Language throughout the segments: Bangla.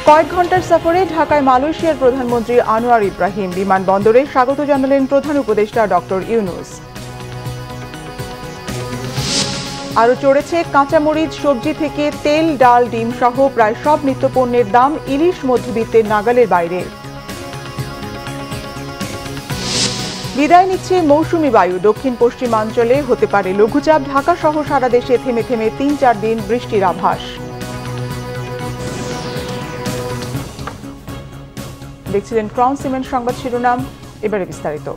কয়েক ঘন্টার সফরে ঢাকায় মালয়েশিয়ার প্রধানমন্ত্রী আনোয়ার ইব্রাহিম। বিমানবন্দরে স্বাগত জানালেন প্রধান উপদেষ্টা ডক্টর ইউনূস। আরও চড়েছে কাঁচামরিচ, সবজি থেকে তেল, ডাল, ডিম সহ প্রায় সব নিত্যপণ্যের দাম। ইলিশ মধ্যবিত্তের নাগালের বাইরে। বিদায় নিচ্ছে মৌসুমি বায়ু। দক্ষিণ পশ্চিমাঞ্চলে হতে পারে লঘুচাপ। ঢাকা সহ সারা দেশে থেমে থেমে ৩-৪ দিন বৃষ্টির আভাস। দেখছিলেন ক্রাউন সিমেন্ট সংবাদ শিরোনাম, এবারে বিস্তারিত।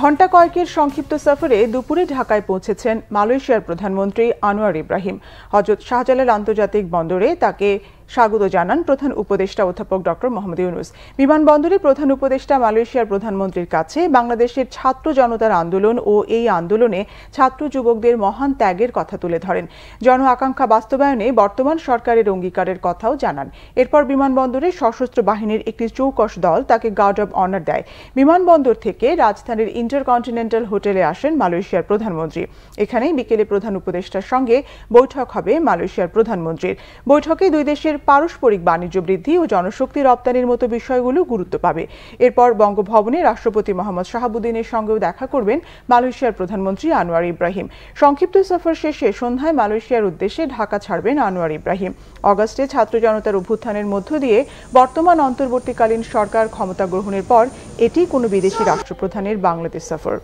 ঘণ্টা কয়েকের সংক্ষিপ্ত সফরে দুপুরে ঢাকায় পৌঁছেছেন মালয়েশিয়ার প্রধানমন্ত্রী আনোয়ার ইব্রাহিম। হযরত শাহজালাল আন্তর্জাতিক বন্দরে তাকে স্বাগত জানান প্রধান উপদেষ্টা অধ্যাপক ডক্টর মোহাম্মদ ইউনূস। বিমানবন্দরে প্রধান উপদেষ্টা মালয়েশিয়ার প্রধানমন্ত্রীর কাছে বাংলাদেশের ছাত্র জনতার আন্দোলন ও এই আন্দোলনে ছাত্র যুবকদের মহান ত্যাগের কথা তুলে ধরেন। জন আকাঙ্ক্ষা বাস্তবায়নে বর্তমান সরকারের অঙ্গীকারের কথাও জানান। এরপর বিমানবন্দরে সশস্ত্র বাহিনীর একটি চৌকস দল তাকে গার্ড অব অনার দেয়। বিমানবন্দর থেকে রাজধানীর ইন্টারকন্টিনেন্টাল হোটেলে আসেন মালয়েশিয়ার প্রধানমন্ত্রী। এখানেই বিকেলে প্রধান উপদেষ্টার সঙ্গে বৈঠক হবে মালয়েশিয়ার প্রধানমন্ত্রীর। বৈঠকে দুই দেশের পারস্পরিক বাণিজ্য বৃদ্ধি ও জনশক্তি রপ্তানির মতো বিষয়গুলো গুরুত্ব পাবে। এরপর বঙ্গভবনে রাষ্ট্রপতি মোহাম্মদ শাহাবুদ্দিনের সঙ্গেও দেখা করবেন মালয়েশিয়ার প্রধানমন্ত্রী আনোয়ার ইব্রাহিম। সংক্ষিপ্ত সফর শেষে সন্ধ্যায় মালয়েশিয়ার উদ্দেশ্যে ঢাকা ছাড়বেন আনোয়ার ইব্রাহিম। অগাস্টে ছাত্র জনতার অভ্যুত্থানের মধ্য দিয়ে বর্তমান অন্তর্বর্তীকালীন সরকার ক্ষমতা গ্রহণের পর এটি কোনো বিদেশি রাষ্ট্রপ্রধানের বাংলাদেশ সফর।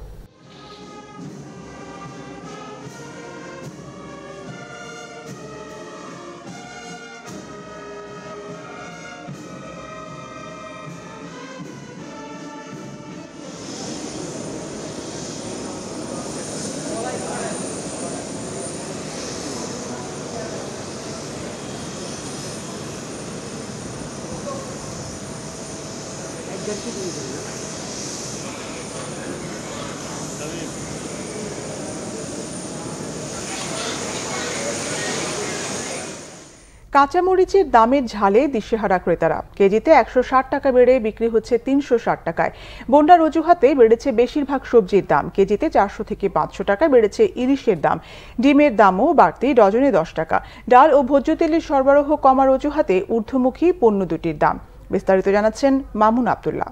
কাঁচামরিচের দামের ঝালে দিশেহারা ক্রেতারা। কেজিতে ১৬০ টাকা বেড়ে বিক্রি হচ্ছে ৩৬০ টাকায়। বন্যার অজুহাতে বেড়েছে বেশিরভাগ সবজির দাম। কেজিতে ৪০০ থেকে ৫০০ টাকা বেড়েছে ইলিশের দাম। ডিমের দামও বাড়তি, ডজনে ১০ টাকা। ডাল ও ভোজ্য তেলের সরবরাহ কমার অজুহাতে ঊর্ধ্বমুখী পণ্য দুটির দাম। বিস্তারিত জানাচ্ছেন মামুন আব্দুল্লাহ।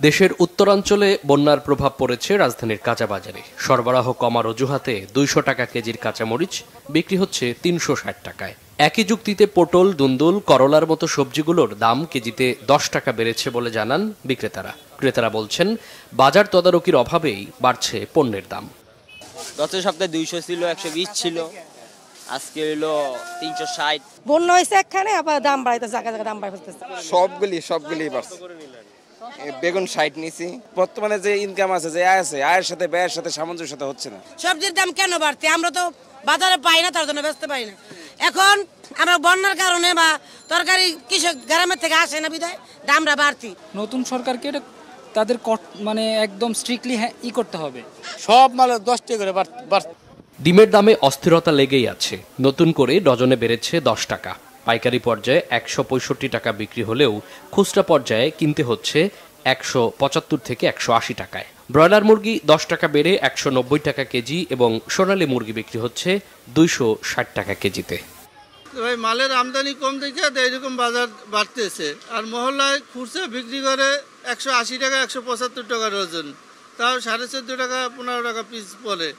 দেশের উত্তরাঞ্চলে বন্যার প্রভাব পড়েছে রাজধানীর কাঁচাবাজারে। সরবরাহ কমার অজুহাতে ২০০ টাকা কেজির কাঁচামরিচ বিক্রি হচ্ছে ৩৬০ টাকায়। একই যুক্তিতে পটল, দুন্দুল, করলার মতো সবজিগুলোর দাম কেজিতে ১০ টাকা বেড়েছে বলে জানান বিক্রেতারা। ক্রেতারা বলছেন বাজার তদারকির অভাবেই বাড়ছে পণ্যের দাম। গত সপ্তাহে ২০০ ছিল, ১২০ ছিল, আজকে হলো ৩৬০। বন্যা হয়েছে একখানে, আবার দাম বাড়াইতেছে, জায়গা জায়গা দাম বাড়াইতেছে। সবগুলি বাড়ছে। বেগুন ৬০ নিছি। বর্তমানে যে ইনকাম আছে, যে আয় আছে, আয়ের সাথে ব্যয়ের সাথে সামঞ্জস্য হচ্ছে না। সবজির দাম কেন বাড়ছে? আমরা তো বাজারে পাই না, তার জন্য বেচতে পাই না। এখন আমরা বন্যার কারণে বা তরকারি কৃষক গ্রামের থেকে আসে না, বিধায় দামটা বাড়তি। নতুন সরকারকে তাদের মানে একদম স্ট্রিক্টলি করতে হবে। সব মাল ১০ টাকা করে বাড়ছে। ডিমের দামে অস্থিরতা লেগেই আছে। নতুন করে ডজনে বেড়েছে ১০ টাকা। পাইকারি পর্যায়ে ১৬৫ টাকা বিক্রি হলেও খুচরা পর্যায়ে কিনতে হচ্ছে ১৭৫ থেকে ১৮০ টাকায়। ব্রয়লার মুরগি ১০ টাকা বেড়ে ১৯০ টাকা কেজি এবং সোনালী মুরগি বিক্রি হচ্ছে ২৬০ টাকা কেজিতে। ভাই, মালের আমদানি কম দেখে এইরকম বাজার বাড়তেছে। আর মহল্লায় খুচরা বিক্রি করে ১৮০ টাকা, ১৭৫ টাকা ডজন, তাও ১৪.৫ টাকা ১৫ টাকা পিস পড়ে।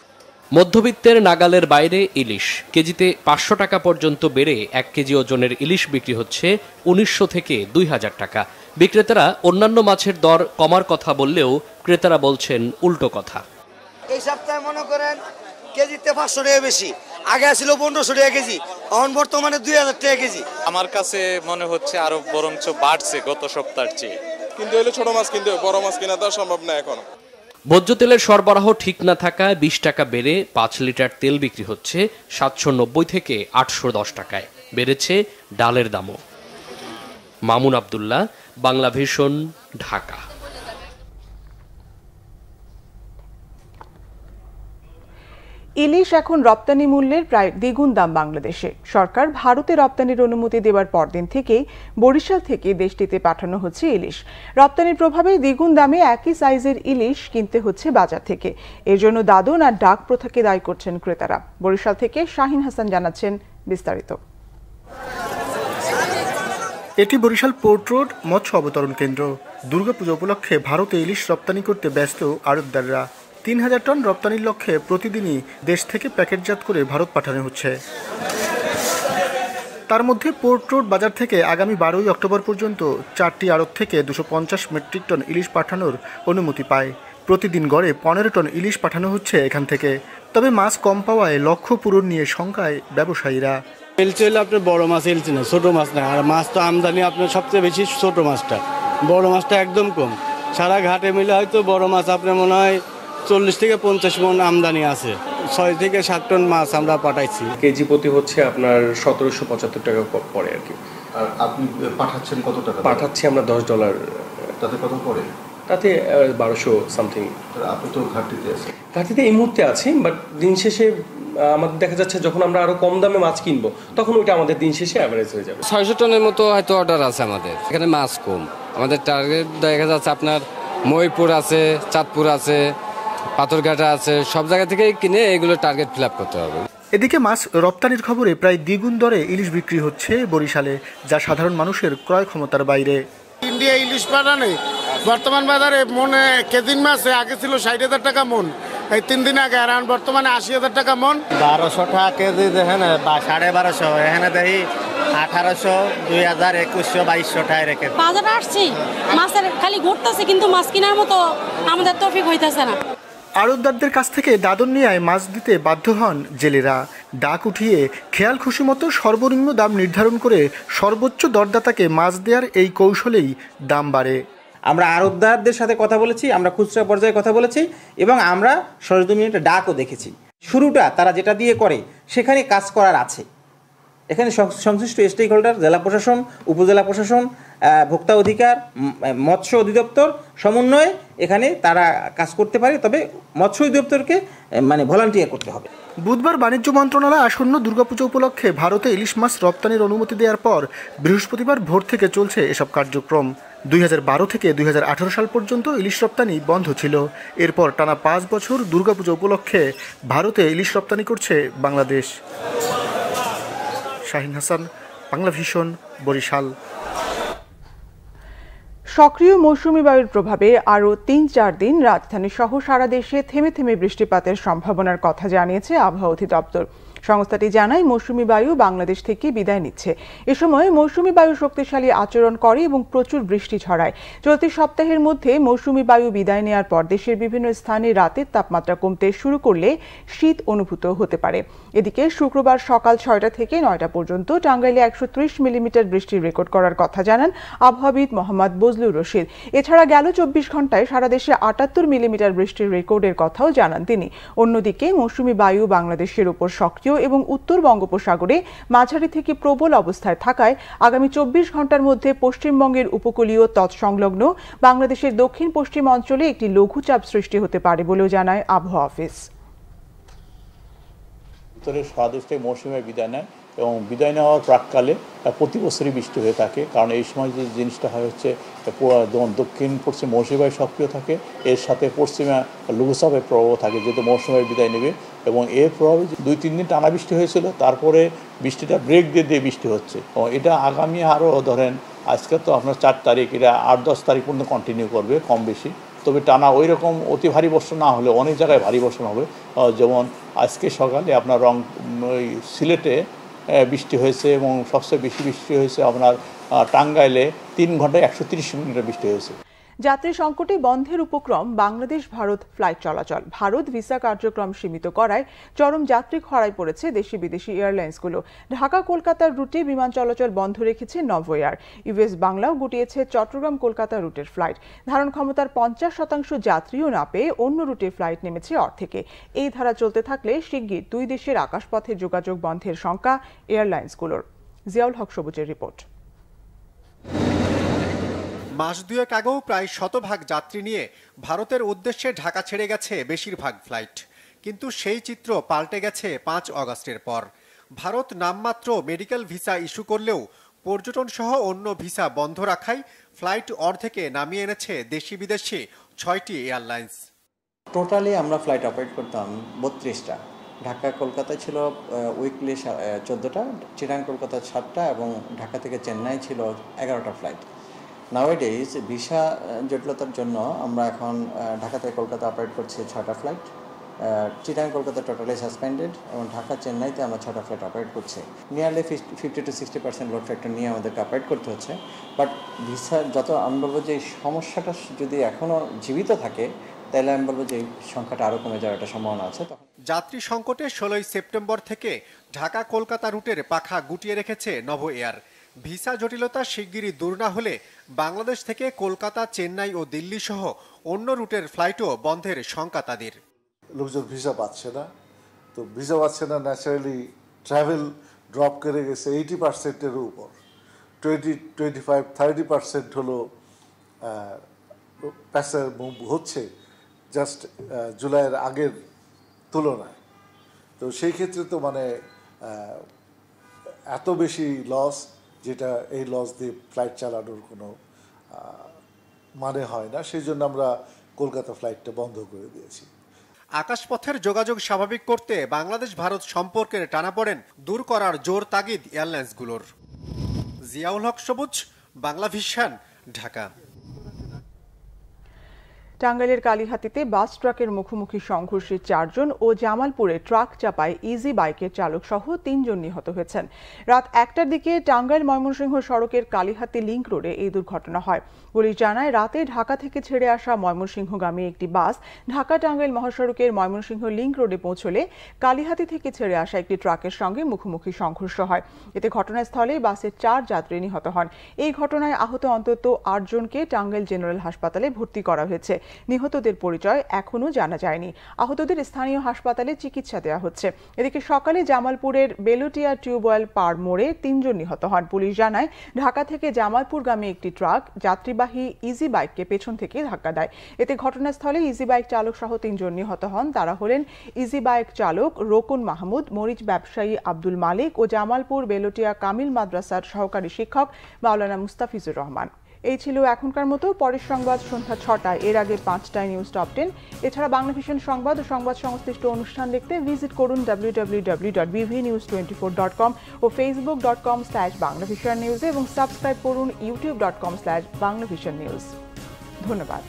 মধ্যবিত্তের নাগালের বাইরে ইলিশ কেজিতে ৫০০ টাকা পর্যন্ত বেড়ে ১ কেজি ওজনের ইলিশ বিক্রি হচ্ছে ১৯০০ থেকে ২০০০ টাকা। বিক্রেতারা অন্যান্য মাছের দর কমার কথা বললেও ক্রেতারা বলছেন উল্টো কথা। এই সপ্তাহে মনে করেন কেজিতে ৫০০ টাকা বেশি, আগে ছিল ১৫০০ টাকা কেজি, এখন বর্তমানে ২০০০ টাকা কেজি। আমার কাছে মনে হচ্ছে আরো বরঞ্চ বাড়ছে গত সপ্তাহের চেয়ে। কিন্তু এলে ছোট মাছ কিনতে হবে, বড় মাছ কেনা তো সম্ভব না এখন। ভোজ্য তেলের সরবরাহ ঠিক না থাকায় ২০ টাকা বেড়ে ৫ লিটার তেল বিক্রি হচ্ছে ৭৯০ থেকে ৮১০ টাকায়। বেড়েছে ডালের দামও। মামুন আব্দুল্লাহ, বাংলা ভিশন, ঢাকা। ইলিশ এখন রপ্তানি মূল্যের প্রায় দ্বিগুণ দাম বাংলাদেশে। সরকার ভারতে রপ্তানির অনুমতি দেওয়ার পরদিন থেকেই বরিশাল থেকে দেশটিতে পাঠানো হচ্ছে ইলিশ। রপ্তানির প্রভাবে দ্বিগুণ দামে একই সাইজের ইলিশ কিনতে হচ্ছে বাজার থেকে। এর জন্য দাদন আর ডাক প্রথাকে দায়ী করছেন ক্রেতারা। বরিশাল থেকে শাহিন হাসান জানাচ্ছেন বিস্তারিত। এটি বরিশাল পোর্ট রোড মৎস্য অবতরণ কেন্দ্র। দুর্গাপূজা উপলক্ষে ভারতে ইলিশ রপ্তানি করতে ব্যস্ত আড়তদাররা। ৩,০০০ টন রপ্তানির লক্ষ্যে প্রতিদিনই দেশ থেকে প্যাকেটজাত করে ভারত পাঠানো হচ্ছে। তার মধ্যে পোর্ট রোড বাজার থেকে আগামী ১২ই অক্টোবর পর্যন্ত ৪টি আড়ত থেকে ২৫০ মেট্রিক টন ইলিশ পাঠানোর অনুমতি পায়। প্রতিদিন গড়ে ১৫ টন ইলিশ পাঠানো হচ্ছে এখান থেকে। তবে মাছ কম পাওয়ায় লক্ষ্য পূরণ নিয়ে শঙ্কায় ব্যবসায়ীরা। এলচে হলে আপনার বড় মাছ এলচে না, ছোটো মাছ না। আর মাছ তো আমদানি আপনার সবচেয়ে বেশি ছোট মাছটা, বড় মাছটা একদম কম। সারা ঘাটে মিলে হয়তো বড় মাছ আপনার মনে হয় 40 থেকে 50 মণ আমদানি আছে। 6 থেকে 7 টন মাছ আমরা পাঠাইছি। কেজি প্রতি হচ্ছে আপনার ১৭৭৫ টাকা পড়ে আর কি। আর আপনি পাঠাচ্ছেন কত টাকা? পাঠাচ্ছি আমরা $10। তাতে কত পড়ে? তাতে 1200 সামথিং। আপনি তো ঘাটতিতে আছেন। ঘাটতিতে এই মুহূর্তে আছি, বাট দিন শেষে আমাদের দেখা যাচ্ছে যখন আমরা আরো কম দামে মাছ কিনবো তখন ওইটা আমাদের দিন শেষে অ্যাভারেজ হয়ে যাবে। 600 টনের মতো হয়তো অর্ডার আছে আমাদের। এখানে মাছ কম, আমাদের টার্গেট দেখা যাচ্ছে আপনার মহিপুর আছে, চাঁদপুর আছে, পাথরঘাটা আছে, সব জায়গা থেকেই কিনে এগুলো টার্গেট ফিল আপ করতে হবে। এদিকে মাছ রপ্তানির খবরে প্রায় দ্বিগুণ দরে ইলিশ বিক্রি হচ্ছে বরিশালে, যা সাধারণ মানুষের ক্রয় ক্ষমতার বাইরে। ইন্ডিয়া ইলিশ পাঠানে বর্তমান বাজারে মনে কেদিন মাসে আগে ছিল 60,000 টাকা মন, এই 3 দিন আগে, আর বর্তমানে 80,000 টাকা মন। 1200 টাকা কেজি দেখেন, 1250, এখানে দেখি 1800, 2000, 2100, 2200 টাকা রেখে বাজারে আসছি। মাছের খালি ঘুরতেছে, কিন্তু মাছ কেনার মতো আমাদের তৌফিক হইতেছে না। আড়তদারদের কাছ থেকে দাদন নিয়ে মাছ দিতে বাধ্য হন জেলেরা। ডাক উঠিয়ে খেয়াল খুশি মতো সর্বনিম্ন দাম নির্ধারণ করে সর্বোচ্চ দরদাতাকে মাছ দেওয়ার এই কৌশলেই দাম বাড়ে। আমরা আড়তদারদের সাথে কথা বলেছি, আমরা খুচরা পর্যায়ে কথা বলেছি, এবং আমরা সরজমিনে একটা ডাকও দেখেছি। শুরুটা তারা যেটা দিয়ে করে সেখানে কাজ করার আছে। এখানে সংশ্লিষ্ট স্টেক হোল্ডার, জেলা প্রশাসন, উপজেলা প্রশাসন, ভোক্তা অধিকার, মৎস্য অধিদপ্তর সমন্বয়ে এখানে তারা কাজ করতে পারে। তবে মৎস্য অধিদপ্তরকে ভলান্টিয়ার করতে হবে। বুধবার বাণিজ্য মন্ত্রণালয় আসন্ন দুর্গাপূজা উপলক্ষে ভারতে ইলিশ মাছ রপ্তানির অনুমতি দেওয়ার পর বৃহস্পতিবার ভোর থেকে চলছে এসব কার্যক্রম। 2012 থেকে 2018 সাল পর্যন্ত ইলিশ রপ্তানি বন্ধ ছিল। এরপর টানা 5 বছর দুর্গাপূজা উপলক্ষে ভারতে ইলিশ রপ্তানি করছে বাংলাদেশ। শাহিন হাসান, বাংলা ভিশন, বরিশাল। সক্রিয় মৌসুমী বায়ুর প্রভাবে আরও ৩-৪ দিন রাজধানী সহ সারা দেশে থেমে থেমে বৃষ্টিপাতের সম্ভাবনার কথা জানিয়েছে আবহাওয়া অধিদপ্তর। সংস্থাটি জানায়, মৌসুমী বায়ু বাংলাদেশ থেকে বিদায় নিচ্ছে। এ সময় মৌসুমী বায়ু শক্তিশালী আচরণ করে এবং প্রচুর বৃষ্টি ছড়ায়। চলতি সপ্তাহের মধ্যে মৌসুমী বায়ু বিদায় নেওয়ার পর দেশের বিভিন্ন স্থানে রাতের তাপমাত্রা কমতে শুরু করলে শীত অনুভূত হতে পারে। এদিকে শুক্রবার সকাল 6টা থেকে 9টা পর্যন্ত টাঙ্গাইলে 130 মিলিমিটার বৃষ্টির রেকর্ড করার কথা জানান আবহাওয়াবিদ মোহাম্মদ বজলুর রশিদ। এছাড়া গেল 24 ঘন্টায় সারা দেশে 78 মিলিমিটার বৃষ্টির রেকর্ডের কথাও জানান তিনি। অন্যদিকে মৌসুমী বায়ু বাংলাদেশের উপর সক্রিয় এবং উত্তর বঙ্গোপসাগরে মাঝারি থেকে প্রবল অবস্থায় থাকায় আগামী 24 ঘন্টার মধ্যে পশ্চিমবঙ্গের উপকূলীয় তৎসংলগ্ন বাংলাদেশের দক্ষিণ পশ্চিম অঞ্চলে একটি লঘুচাপ সৃষ্টি হতে পারে বলেও জানায় আবহাওয়া অফিস। উত্তরের সারাদেশটাই মৌসুমে বিদায় নেয় এবং বিদায় নেওয়ার প্রাককালে প্রতি বছরই বৃষ্টি হয়ে থাকে। কারণ এই সময় যে জিনিসটা হয় হচ্ছে দক্ষিণ পশ্চিম মৌসুমী বায়ু সক্রিয় থাকে, এর সাথে পশ্চিমে লঘুচাপের প্রভাব থাকে, যেহেতু মৌসুমী বায়ু বিদায় নেবে। এবং এর প্রভাবে 2-3 দিন টানা বৃষ্টি হয়েছিল, তারপরে বৃষ্টিটা ব্রেক দিয়ে দিয়ে বৃষ্টি হচ্ছে। এবং এটা আগামী আরও ধরেন আজকে তো আপনার 4 তারিখ, এটা 8-10 তারিখ পর্যন্ত কন্টিনিউ করবে কম বেশি। তবে টানা ওই রকম অতি ভারী বর্ষণ না হলে অনেক জায়গায় ভারী বর্ষণ হবে। যেমন আজকে সকালে আপনার ওই সিলেটে বৃষ্টি হয়েছে এবং সবচেয়ে বেশি বৃষ্টি হয়েছে আপনার টাঙ্গাইলে 3 ঘন্টায় 130 মিলিমিটার বৃষ্টি হয়েছে। যাত্রী সংকটে বন্ধের উপক্রম বাংলাদেশ ভারত ফ্লাইট চলাচল। ভারত ভিসা কার্যক্রম সীমিত করায় চরম যাত্রী খরায় পড়েছে দেশি বিদেশি এয়ারলাইন্সগুলো। ঢাকা কলকাতার রুটে বিমান চলাচল বন্ধ রেখেছে নভোএয়ার। ইউএস বাংলাও গুটিয়েছে চট্টগ্রাম কলকাতা রুটের ফ্লাইট। ধারণ ক্ষমতার 50% যাত্রীও না পেয়ে অন্য রুটে ফ্লাইট নেমেছে অর্ধেকে। এই ধারা চলতে থাকলে শিগগির 2 দেশের আকাশপথে যোগাযোগ বন্ধের শঙ্কা এয়ারলাইন্সগুলোর। জিয়াউল হক সবুজের রিপোর্ট। মাস দুয়েক আগেও প্রায় 100% যাত্রী নিয়ে ভারতের উদ্দেশ্যে ঢাকা ছেড়ে গেছে বেশিরভাগ ফ্লাইট। কিন্তু সেই চিত্র পাল্টে গেছে 5 অগাস্টের পর। ভারত নামমাত্র মেডিকেল ভিসা ইস্যু করলেও পর্যটন সহ অন্য ভিসা বন্ধ রাখায় ফ্লাইট অর্ধেকে নামিয়ে এনেছে দেশি বিদেশি 6টি এয়ারলাইন্স। টোটালি আমরা ফ্লাইট অপারেট করতাম 32টা। ঢাকা কলকাতা ছিল উইকলি 14টা, চিটাং কলকাতা 7টা এবং ঢাকা থেকে চেন্নাই ছিল 11টা ফ্লাইট। নাওয়েডেজ ভিসা জটিলতার জন্য আমরা এখন ঢাকা থেকে কলকাতা অপারেট করছি 6টা flight. Chittagong Kolkata totally suspended এবং ঢাকা চেন্নাইতে আমরা 6টা ফ্লাইট অপারেট করছি। নিয়ারলি 50 to 60% লোড ফ্যাক্টর নিয়ে আমাদেরকে অপারেট করতে হচ্ছে। বাট ভিসা যত আমি বলবো যে সমস্যাটা যদি এখনও জীবিত থাকে তাহলে আমি বলবো যে সংখ্যাটা আরও কমে যাওয়ার একটা সম্ভাবনা আছে। যাত্রী সংকটে 16 সেপ্টেম্বর থেকে ঢাকা কলকাতা রুটের পাখা গুটিয়ে রেখেছে নভো এয়ার। ভিসা জটিলতা শিগগিরই দূর না হলে বাংলাদেশ থেকে কলকাতা, চেন্নাই ও দিল্লি সহ অন্য রুটের ফ্লাইটও বন্ধের শঙ্কা তাদের। লোকজন ভিসা পাচ্ছে না, তো ভিসা পাচ্ছে না, ন্যাচারালি ট্রাভেল ড্রপ করে গেছে 80%-এর উপর। 25-30% হলো প্যাসেঞ্জার মুভ হচ্ছে জাস্ট জুলাইয়ের আগের তুলনায়। তো সেই ক্ষেত্রে তো মানে এত বেশি লস, যেটা এই লস দিয়ে ফ্লাইট চালানোর কোনো মানে হয় না। সেই জন্য আমরা কলকাতা ফ্লাইটটা বন্ধ করে দিয়েছি। আকাশপথের যোগাযোগ স্বাভাবিক করতে বাংলাদেশ ভারত সম্পর্কের টানাপোড়েন দূর করার জোর তাগিদ এয়ারলাইন্সগুলোর। জিয়াউল হক সবুজ, বাংলা ভিশন, ঢাকা। টাঙ্গাইলের কালিহাতীতে বাস ট্রাকের মুখোমুখি সংঘর্ষে 4 জন ও জামালপুরে ট্রাক চাপায় ইজি বাইকের চালক সহ 3 জন নিহত হয়েছেন। রাত 1টার দিকে টাঙ্গাইল ময়মনসিংহ সড়কের কালিহাতী লিংক রোডে এই দুর্ঘটনা হয়। পুলিশ জানায়, রাতে ঢাকা থেকে ছেড়ে আসা ময়মনসিংহগামী একটি বাস ঢাকা টাঙ্গাইল মহাসড়কের ময়মনসিংহ লিংক রোডে পৌঁছলে কালিহাতী থেকে ছেড়ে আসা একটি ট্রাকের সঙ্গে মুখোমুখি সংঘর্ষ হয়। এতে ঘটনাস্থলে বাসের 4 যাত্রী নিহত হন। এই ঘটনায় আহত অন্তত 8 জনকে টাঙ্গাইল জেনারেল হাসপাতালে ভর্তি করা হয়েছে। নিহতদের পরিচয় এখনও জানা যায়নি। আহতদের স্থানীয় হাসপাতালে চিকিৎসা দেওয়া হচ্ছে। এদিকে সকালে জামালপুরের বেলুটিয়া টিউবওয়েল পার মোড়ে 3 জন নিহত হন। পুলিশ জানায়, ঢাকা থেকে জামালপুরগামী একটি ট্রাক যাত্রীবাহী ইজি বাইককে পেছন থেকে ধাক্কা দেয়। এতে ঘটনাস্থলে ইজি বাইক চালক সহ 3 জন নিহত হন। তারা হলেন ইজি বাইক চালক রোকন মাহমুদ, মরিচ ব্যবসায়ী আব্দুল মালিক ও জামালপুর বেলুটিয়া কামিল মাদ্রাসার সহকারী শিক্ষক মাওলানা মুস্তাফিজুর রহমান। এই ছিল এখনকার মতো। পরের সংবাদ সন্ধ্যা 6টায়, এর আগে 5টায় নিউজ টপ 10। এছাড়া বাংলা ভিশন সংবাদ ও সংবাদ সংশ্লিষ্ট অনুষ্ঠান দেখতে ভিজিট করুন www.bvnews24.com ও facebook.com/banglavishannews এবং সাবস্ক্রাইব করুন youtube.com/banglavishannews। ধন্যবাদ।